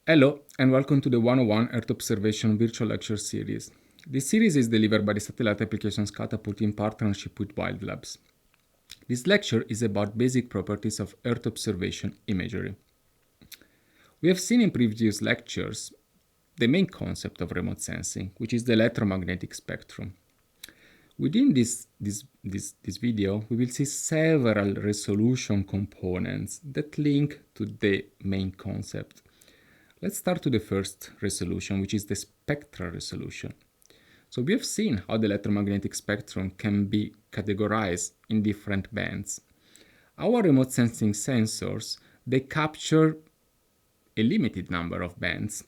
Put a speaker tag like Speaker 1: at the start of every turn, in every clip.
Speaker 1: Hello and welcome to the 101 Earth Observation Virtual Lecture Series. This series is delivered by the Satellite Applications Catapult in partnership with WILDLABS. This lecture is about basic properties of Earth observation imagery. We have seen in previous lectures the main concept of remote sensing, which is the electromagnetic spectrum. Within this video, we will see several resolution components that link to the main concept. Let's start with the first resolution, which is the spectral resolution. So we have seen how the electromagnetic spectrum can be categorized in different bands. Our remote sensing sensors, they capture a limited number of bands,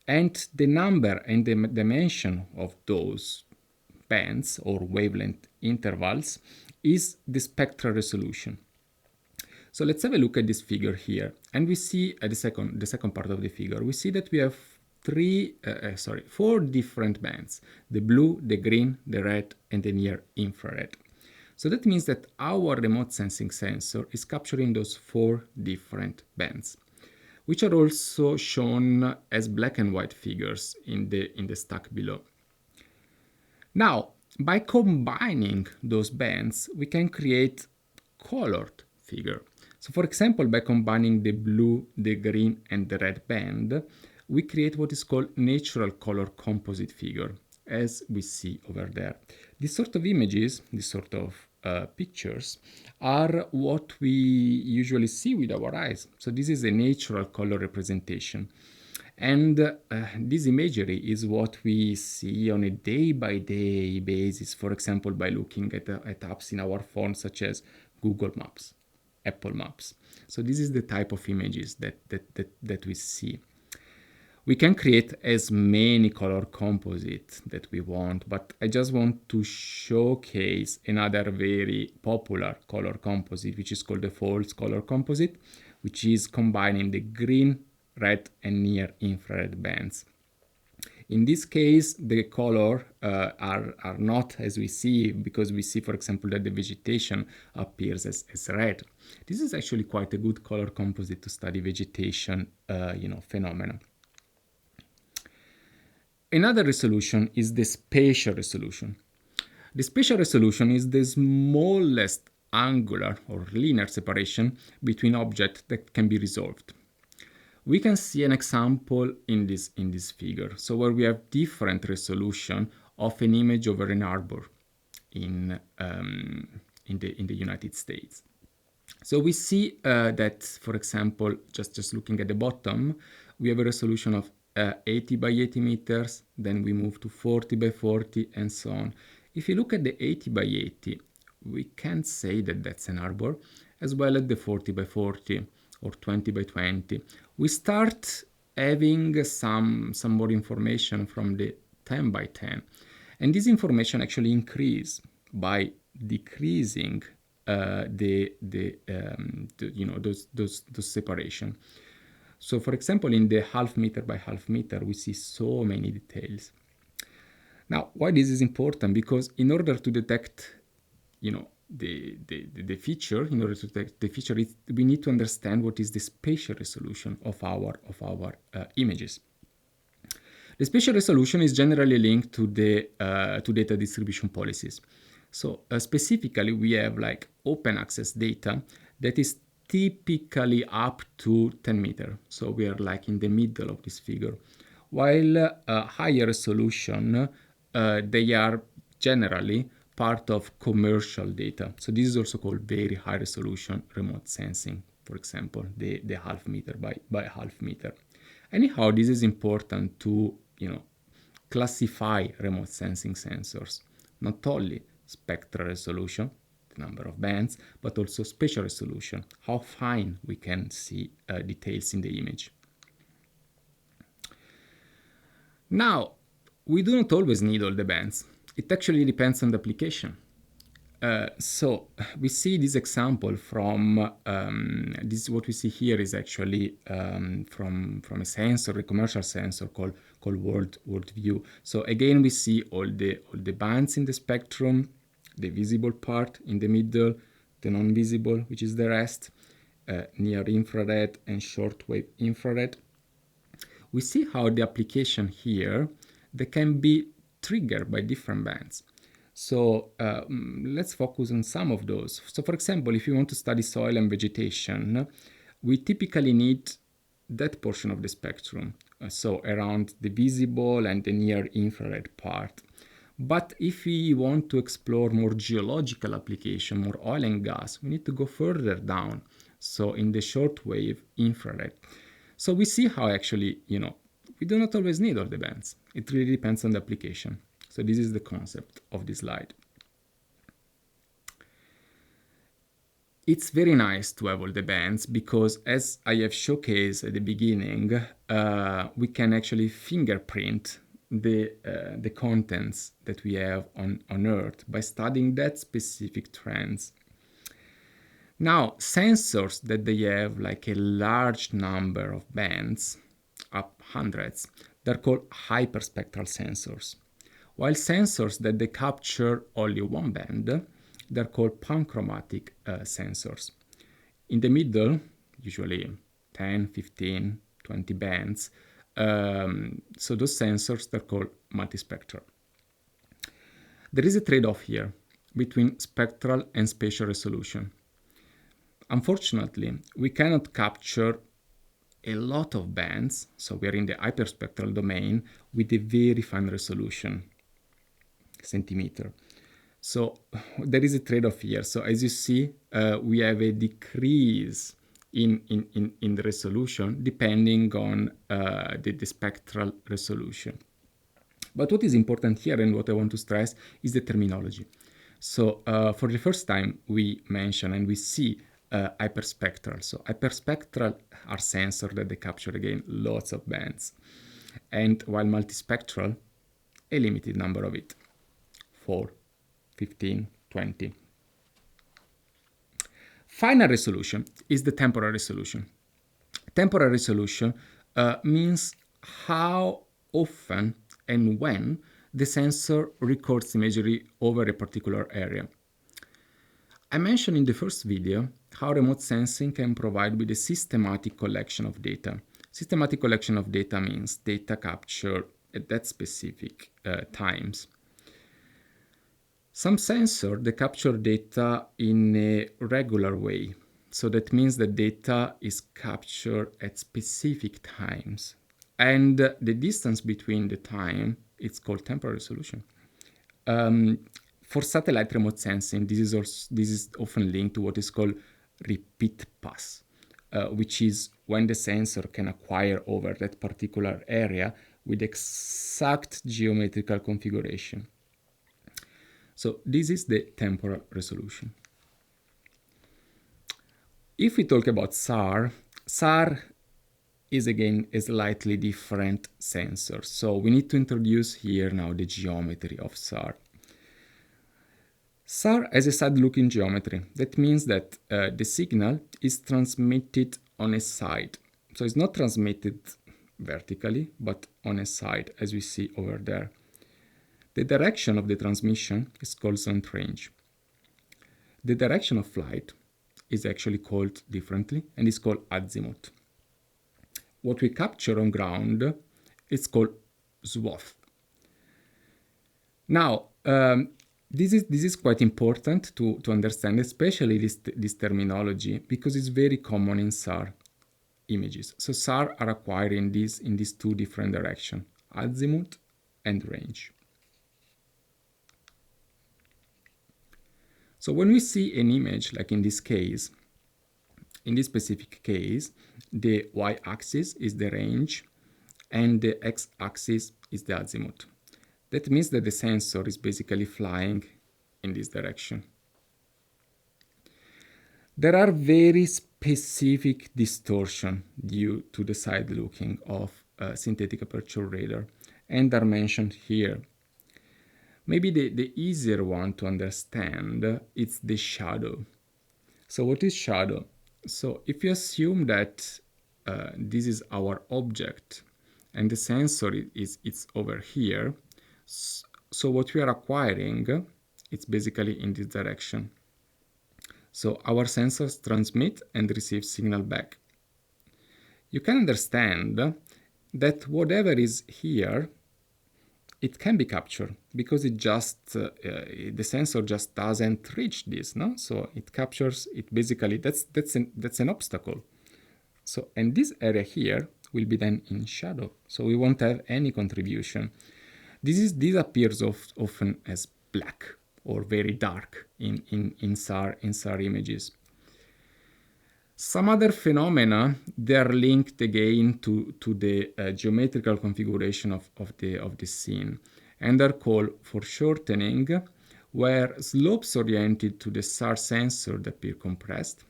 Speaker 1: and the number and the dimension of those bands or wavelength intervals is the spectral resolution. So let's have a look at this figure here, and we see at the second part of the figure, we see that we have four different bands: the blue, the green, the red, and the near infrared. So that means that our remote sensing sensor is capturing those four different bands, which are also shown as black and white figures in the stack below. Now, by combining those bands, we can create colored figure. So for example, by combining the blue, the green, and the red band, we create what is called natural color composite figure, as we see over there. This sort of images, this sort of pictures, are what we usually see with our eyes. So this is a natural color representation. And this imagery is what we see on a day-by-day basis, for example, by looking at apps in our phone, such as Google Maps, Apple Maps. So this is the type of images that we see. We can create as many color composites that we want, but I just want to showcase another very popular color composite, which is called the false color composite, which is combining the green, red, and near infrared bands. In this case, the color are not as we see, because we see, for example, that the vegetation appears as red. This is actually quite a good color composite to study vegetation, phenomena. Another resolution is the spatial resolution. The spatial resolution is the smallest angular or linear separation between objects that can be resolved. We can see an example in this figure, so where we have different resolution of an image over an arbor in the United States. So we see that, for example, just looking at the bottom, we have a resolution of 80 by 80 meters, then we move to 40 by 40, and so on. If you look at the 80 by 80, we can say that that's an arbor, as well as the 40 by 40 or 20 by 20. We start having some more information from the 10 by 10, and this information actually increase by decreasing those separation. So for example, in the half meter by half meter, we see so many details. Now, why this is important? Because in order to detect, the feature, in order to detect the feature, we need to understand what is the spatial resolution of our images. The spatial resolution is generally linked to the data distribution policies. So specifically, we have like open access data that is typically up to 10 meters. So we are like in the middle of this figure. While higher resolution, they are generally part of commercial data. So this is also called very high resolution remote sensing, for example, the half meter by half meter. Anyhow, this is important to classify remote sensing sensors, not only spectral resolution, the number of bands, but also spatial resolution, how fine we can see details in the image. Now, we do not always need all the bands. It actually depends on the application. So we see this example from this. What we see here is actually from a sensor, a commercial sensor called WorldView. So again, we see all the bands in the spectrum, the visible part in the middle, the non-visible, which is the rest, near infrared and shortwave infrared. we see how the application here, they can be triggered by different bands. So let's focus on some of those. So for example, if you want to study soil and vegetation, we typically need that portion of the spectrum, so around the visible and the near infrared part. But if we want to explore more geological application, more oil and gas, we need to go further down, so in the shortwave infrared. So we see how actually, we do not always need all the bands. It really depends on the application. So this is the concept of this slide. It's very nice to have all the bands because, as I have showcased at the beginning, we can actually fingerprint the contents that we have on Earth by studying that specific trends. Now, sensors that they have like a large number of bands, up hundreds, they're called hyperspectral sensors. While sensors that they capture only one band, they're called panchromatic sensors. In the middle, usually 10, 15, 20 bands, so those sensors, they're called multispectral. There is a trade-off here between spectral and spatial resolution. Unfortunately, we cannot capture a lot of bands, so we are in the hyperspectral domain with a very fine resolution, centimeter. So there is a trade-off here. So as you see, we have a decrease in the resolution depending on the spectral resolution. But what is important here and what I want to stress is the terminology. So for the first time, we mention and we see hyperspectral. So hyperspectral are sensors that they capture, again, lots of bands. And while multispectral, a limited number of it, 4, 15, 20. Final resolution is the temporal resolution. Temporal resolution means how often and when the sensor records imagery over a particular area. I mentioned in the first video how remote sensing can provide with a systematic collection of data. Systematic collection of data means data captured at that specific times. Some sensors, they capture data in a regular way. So that means the data is captured at specific times. And the distance between the time, it's called temporal resolution. For satellite remote sensing, this is often linked to what is called repeat pass, which is when the sensor can acquire over that particular area with exact geometrical configuration. So this is the temporal resolution. If we talk about SAR, SAR is again a slightly different sensor. So we need to introduce here now the geometry of SAR. SAR has a side-looking geometry. That means that the signal is transmitted on a side. So it's not transmitted vertically, but on a side, as we see over there. The direction of the transmission is called slant range. The direction of flight is actually called differently and is called azimuth. What we capture on ground is called swath. Now, this is quite important to understand, especially this terminology, because it's very common in SAR images. So SAR are acquired in these two different directions, azimuth and range. So when we see an image, like in this case, in this specific case, the y-axis is the range and the x-axis is the azimuth. That means that the sensor is basically flying in this direction. There are very specific distortions due to the side looking of synthetic aperture radar, and are mentioned here. Maybe the easier one to understand is the shadow. So what is shadow? So if you assume that this is our object and the sensor it's over here, so what we are acquiring, it's basically in this direction. So our sensors transmit and receive signal back. You can understand that whatever is here, it can be captured because it just the sensor just doesn't reach this, no? So it captures it basically. That's an obstacle. So and this area here will be then in shadow, so we won't have any contribution. This appears often as black or very dark in SAR images. Some other phenomena, they are linked again to the geometrical configuration of the scene, and are called foreshortening, where slopes oriented to the SAR sensor appear compressed,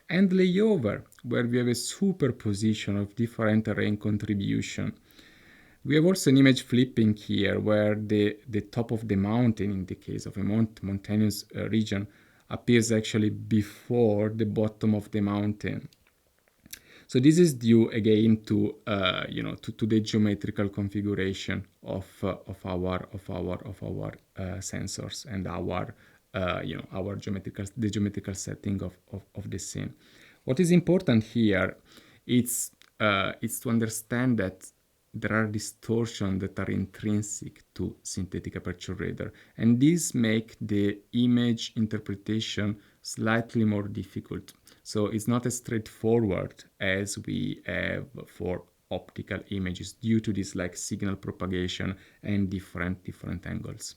Speaker 1: and layover, where we have a superposition of different terrain contribution. We have also an image flipping here, where the top of the mountain, in the case of a mountainous region, appears actually before the bottom of the mountain. So this is due again to to the geometrical configuration of our sensors and our geometrical setting of the scene. What is important here is to understand that there are distortions that are intrinsic to synthetic aperture radar, and these make the image interpretation slightly more difficult. So it's not as straightforward as we have for optical images due to this like signal propagation and different angles.